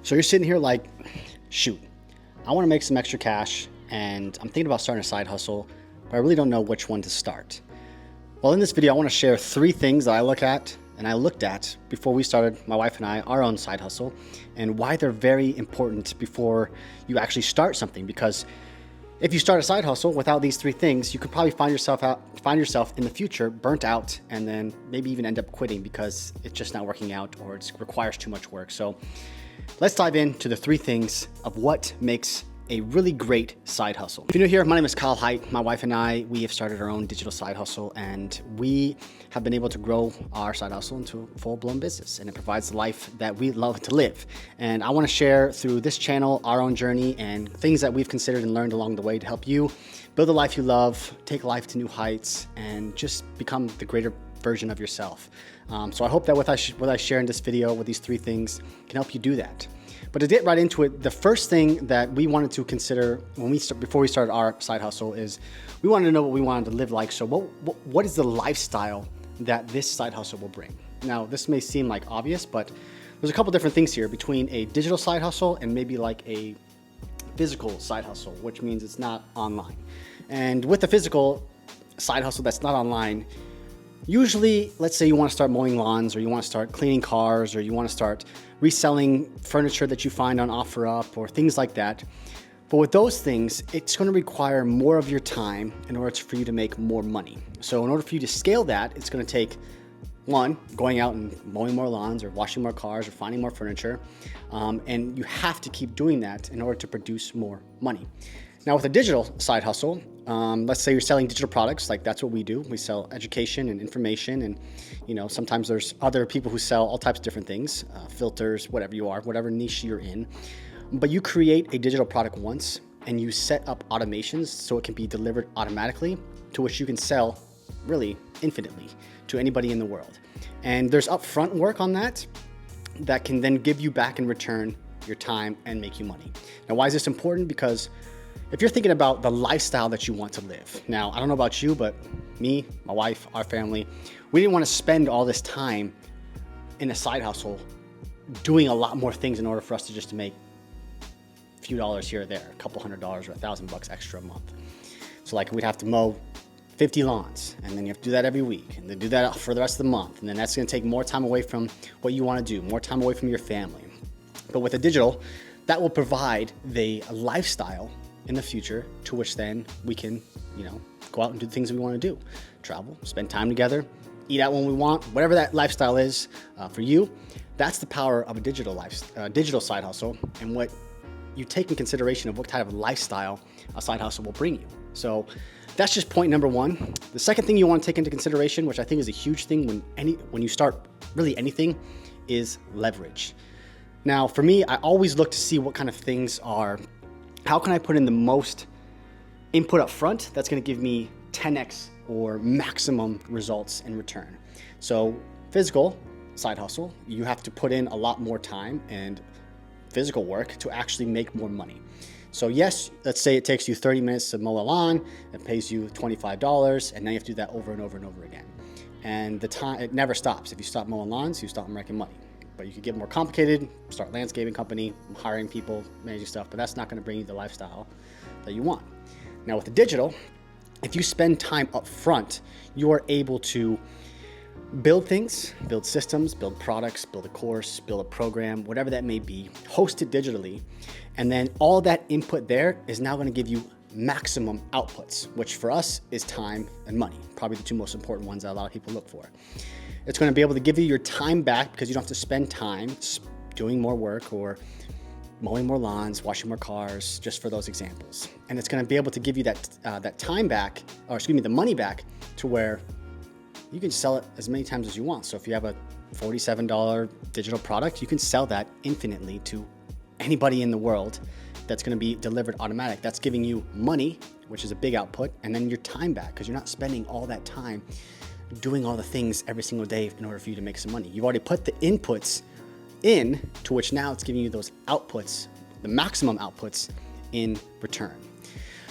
So you're sitting here like, shoot, I want to make some extra cash and I'm thinking about starting a side hustle, but I really don't know which one to start. Well, in this video, I want to share 3 things that I looked at before we started, my wife and I, our own side hustle, and why they're very important before you actually start something. Because if you start a side hustle without these 3 things, you could probably find yourself in the future burnt out, and then maybe even end up quitting because it's just not working out or it requires too much work. So let's dive into the 3 things of what makes a really great side hustle. If you're new here, my name is Kyle Hite. My wife and I, we have started our own digital side hustle, and we have been able to grow our side hustle into a full-blown business, and it provides the life that we love to live. And I want to share through this channel our own journey and things that we've considered and learned along the way to help you build a life you love, take life to new heights, and just become the greater version of yourself. So I hope that what I share in this video with these 3 things can help you do that. But to get right into it, the first thing that we wanted to consider before we started our side hustle is we wanted to know what we wanted to live like. So what is the lifestyle that this side hustle will bring? Now, this may seem like obvious, but there's a couple different things here between a digital side hustle and maybe like a physical side hustle, which means it's not online. And with the physical side hustle that's not online, usually, let's say you want to start mowing lawns, or you want to start cleaning cars, or you want to start reselling furniture that you find on OfferUp or things like that. But with those things, it's going to require more of your time in order for you to make more money. So in order for you to scale that, it's going to take, 1, going out and mowing more lawns or washing more cars or finding more furniture. And you have to keep doing that in order to produce more money. Now with a digital side hustle, let's say you're selling digital products, like that's what we do. We sell education and information, and sometimes there's other people who sell all types of different things, filters, whatever you are, whatever niche you're in. But you create a digital product once and you set up automations so it can be delivered automatically, to which you can sell really infinitely to anybody in the world. And there's upfront work on that can then give you back in return your time and make you money. Now, why is this important? Because if you're thinking about the lifestyle that you want to live, now, I don't know about you, but me, my wife, our family, we didn't want to spend all this time in a side hustle doing a lot more things in order for us to just make a few dollars here or there, a couple $100 or $1,000 extra a month. So like we'd have to mow 50 lawns, and then you have to do that every week, and then do that for the rest of the month. And then that's going to take more time away from what you want to do, more time away from your family. But with a digital, that will provide the lifestyle in the future to which then we can, go out and do the things that we want to do. Travel, spend time together, eat out when we want, whatever that lifestyle is for you. That's the power of a digital side hustle, and what you take in consideration of what type of lifestyle a side hustle will bring you. So that's just point number 1. The second thing you want to take into consideration, which I think is a huge thing when you start really anything, is leverage. Now, for me, I always look to see what kind of things are, how can I put in the most input up front that's going to give me 10x or maximum results in return? So physical side hustle, you have to put in a lot more time and physical work to actually make more money. So yes, let's say it takes you 30 minutes to mow a lawn, it pays you $25, and now you have to do that over and over and over again. And the time, it never stops. If you stop mowing lawns, you stop making money. But you could get more complicated, start a landscaping company, hiring people, managing stuff, but that's not going to bring you the lifestyle that you want. Now with the digital, if you spend time up front, you are able to build things, build systems, build products, build a course, build a program, whatever that may be, host it digitally, and then all that input there is now going to give you maximum outputs, which for us is time and money, probably the 2 most important ones that a lot of people look for. It's going to be able to give you your time back because you don't have to spend time doing more work or mowing more lawns, washing more cars, just for those examples. And it's going to be able to give you that time back, the money back, to where you can sell it as many times as you want. So if you have a $47 digital product, you can sell that infinitely to anybody in the world. That's going to be delivered automatic. That's giving you money, which is a big output, and then your time back, because you're not spending all that time doing all the things every single day in order for you to make some money. You've already put the inputs in, to which now it's giving you those outputs, the maximum outputs in return.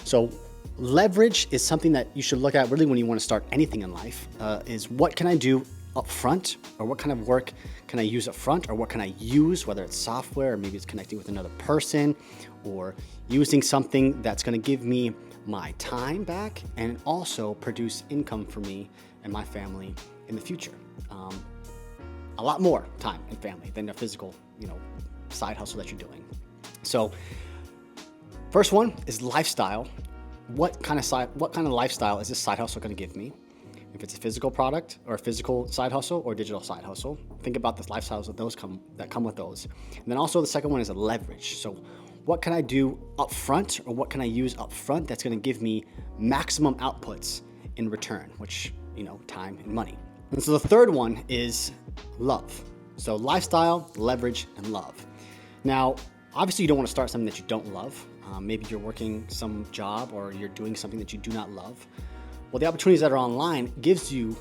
So leverage is something that you should look at really when you want to start anything in life, is what can I do up front, or what kind of work can I use up front, or what can I use, whether it's software, or maybe it's connecting with another person, or using something that's going to give me my time back and also produce income for me and my family in the future. A lot more time and family than a physical, side hustle that you're doing. So first one is lifestyle. What kind of lifestyle is this side hustle going to give me? If it's a physical product or a physical side hustle or digital side hustle, think about the lifestyles that come with those. And then also the second one is a leverage. So what can I do up front, or what can I use up front that's going to give me maximum outputs in return, which, time and money. And so the third one is love. So lifestyle, leverage, and love. Now, obviously you don't want to start something that you don't love. Maybe you're working some job or you're doing something that you do not love. Well, the opportunities that are online gives you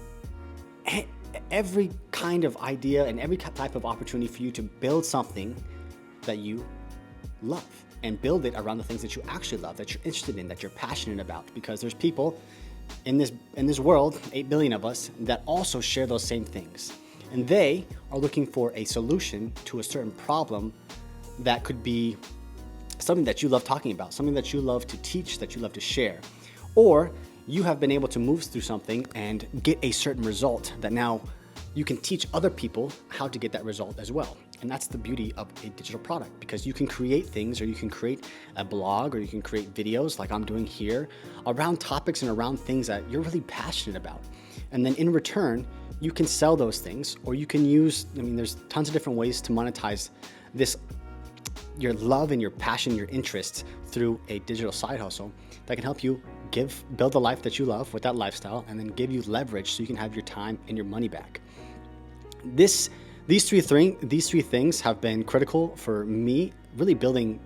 every kind of idea and every type of opportunity for you to build something that you love and build it around the things that you actually love, that you're interested in, that you're passionate about. Because there's people in this world, 8 billion of us, that also share those same things. And they are looking for a solution to a certain problem that could be something that you love talking about, something that you love to teach, that you love to share. Or you have been able to move through something and get a certain result that now you can teach other people how to get that result as well. And that's the beauty of a digital product, because you can create things, or you can create a blog, or you can create videos like I'm doing here around topics and around things that you're really passionate about. And then in return, you can sell those things, or you can use, there's tons of different ways to monetize your love and your passion, your interests through a digital side hustle that can help you build the life that you love with that lifestyle, and then give you leverage so you can have your time and your money back. These three things have been critical for me, really building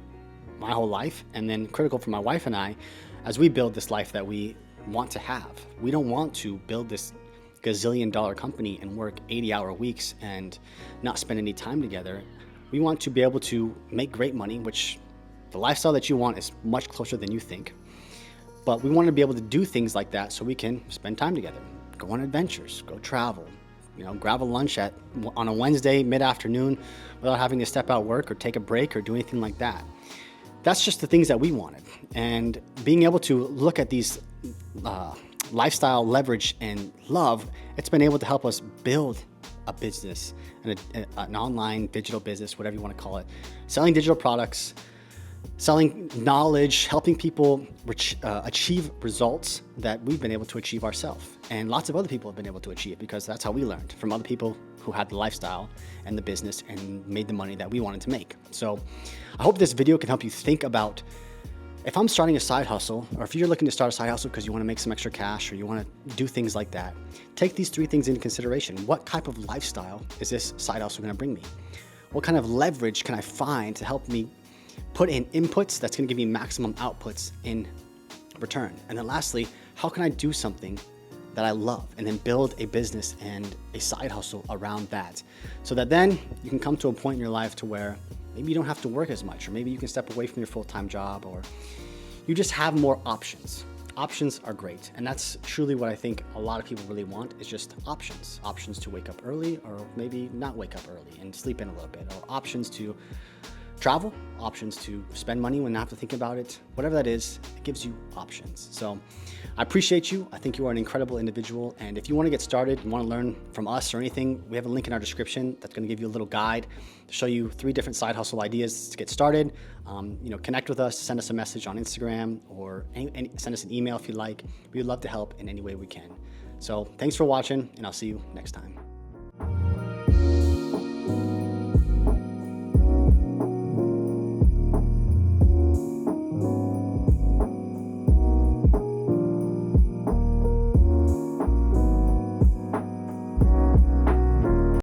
my whole life, and then critical for my wife and I as we build this life that we want to have. We don't want to build this gazillion-dollar company and work 80-hour weeks and not spend any time together. We want to be able to make great money, which the lifestyle that you want is much closer than you think. But we want to be able to do things like that so we can spend time together, go on adventures, go travel, grab a lunch on a Wednesday mid-afternoon without having to step out work or take a break or do anything like that. That's just the things that we wanted. And being able to look at these lifestyle, leverage, and love, it's been able to help us build a business, an online digital business, whatever you want to call it, selling digital products, selling knowledge, helping people achieve results that we've been able to achieve ourselves. And lots of other people have been able to achieve, because that's how we learned, from other people who had the lifestyle and the business and made the money that we wanted to make. So I hope this video can help you think about, if I'm starting a side hustle, or if you're looking to start a side hustle because you want to make some extra cash or you want to do things like that, take these three things into consideration. What type of lifestyle is this side hustle going to bring me? What kind of leverage can I find to help me put in inputs that's going to give me maximum outputs in return? And then lastly, how can I do something that I love and then build a business and a side hustle around that, so that then you can come to a point in your life to where maybe you don't have to work as much, or maybe you can step away from your full-time job, or you just have more options. Options are great. And that's truly what I think a lot of people really want, is just options. Options to wake up early, or maybe not wake up early and sleep in a little bit, or options to travel, options to spend money when not have to think about it. Whatever that is, it gives you options. So I appreciate you. I think you are an incredible individual. And if you want to get started, you want to learn from us or anything, we have a link in our description that's going to give you a little guide to show you 3 different side hustle ideas to get started. Connect with us, send us a message on Instagram, or send us an email if you'd like. We would love to help in any way we can. So thanks for watching, and I'll see you next time.